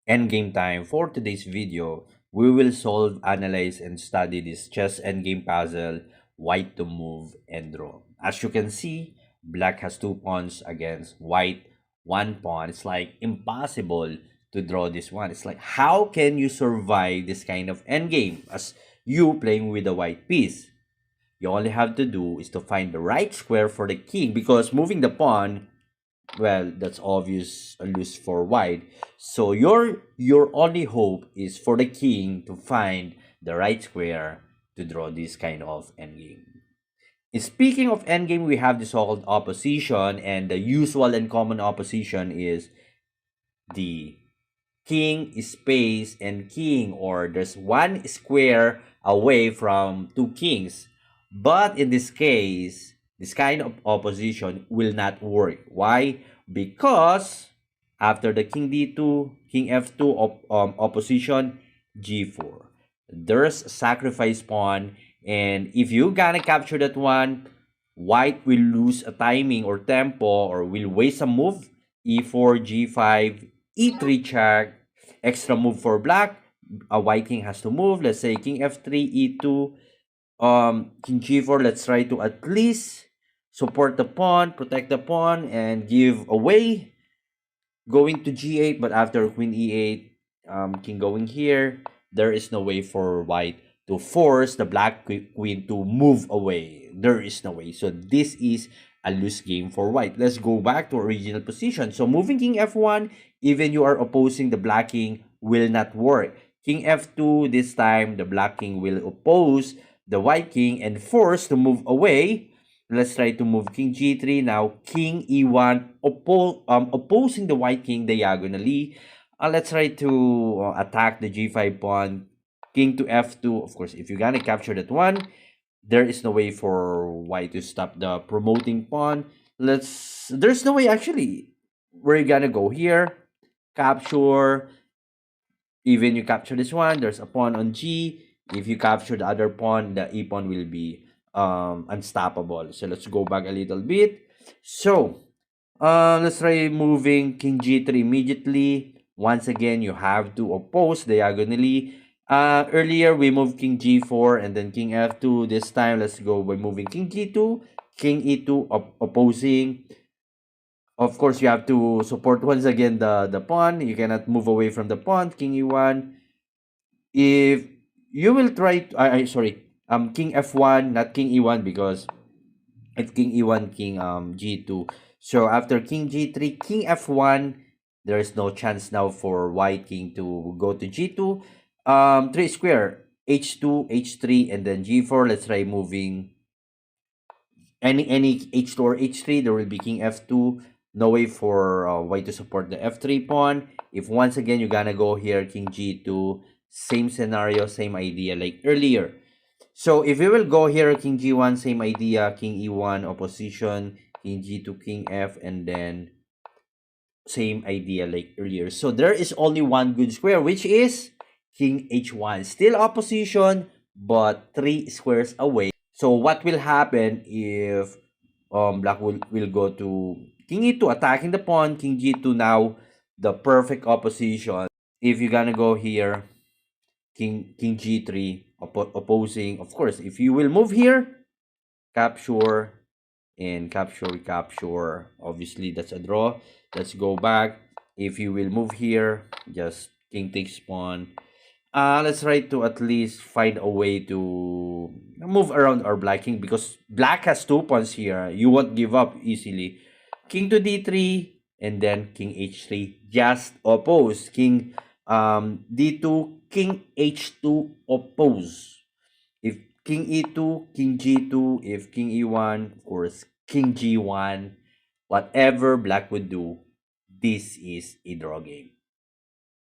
Endgame time. For today's video, we will solve, analyze, and study this chess endgame puzzle, white to move and draw. As you can see, black has two pawns against white, one pawn. It's like impossible to draw this one. It's like, how can you survive this kind of endgame as you playing with a white piece? You only have to do is to find the right square for the king, because moving the pawn, well, that's obvious a lose for white. So your only hope is for the king to find the right square to draw this kind of endgame. And speaking of endgame, we have the so-called opposition, and the usual and common opposition is the king space and king, or there's one square away from two kings. But in this case, this kind of opposition will not work. Why? Because after the king d2, king f2 opposition, g4, there's a sacrifice pawn, and if you gonna capture that one, white will lose a timing or tempo, or will waste a move, e4, g5, e3 check, extra move for black. A white king has to move. Let's say king f3, e2, king g4. Let's try to at least support the pawn, protect the pawn, and give away. Going to g8, but after queen e8, king going here, there is no way for white to force the black queen to move away. There is no way. So this is a loose game for white. Let's go back to original position. So moving king f1, even you are opposing the black king, will not work. King f2, this time the black king will oppose the white king and force to move away. Let's try to move king g3. Now king e1, opposing the white king diagonally. Let's try to attack the g5 pawn. King to f2. Of course, if you're gonna capture that one, there is no way for white to stop the promoting pawn. There's no way actually. We're gonna go here, capture. Even you capture this one, there's a pawn on g. If you capture the other pawn, the e pawn will be unstoppable. So let's go back a little bit. So let's try moving king g3 immediately. Once again, you have to oppose diagonally. Earlier we moved king g4 and then king f2. This time let's go by moving king g2, king e2, opposing. Of course, you have to support once again the pawn. You cannot move away from the pawn. King e1. If you will try to, sorry, king f1, not king e1, because it's king e1, king g2. So after king g3, king f1, there is no chance now for white king to go to g2. 3 square, h2, h3, and then g4. Let's try moving any h2 or h3. There will be king f2. No way for white to support the f3 pawn. If once again you're gonna go here, king g2, same scenario, same idea like earlier. So if we will go here, king g1, same idea, king e1, opposition, king g2, king f, and then same idea like earlier. So there is only one good square, which is king h1. Still opposition, but 3 squares away. So what will happen if black will go to king e2, attacking the pawn, king g2, now the perfect opposition. If you're gonna go here, king g3, opposing. Of course, if you will move here, capture and capture. Obviously, that's a draw. Let's go back. If you will move here, just king takes pawn. Let's try to at least find a way to move around our black king, because black has two pawns here. You won't give up easily. King to d3 and then king h3. Just oppose. King d2, king h2, oppose. If king e2, king g2, if king e1, of course, king g1. Whatever black would do, this is a draw game.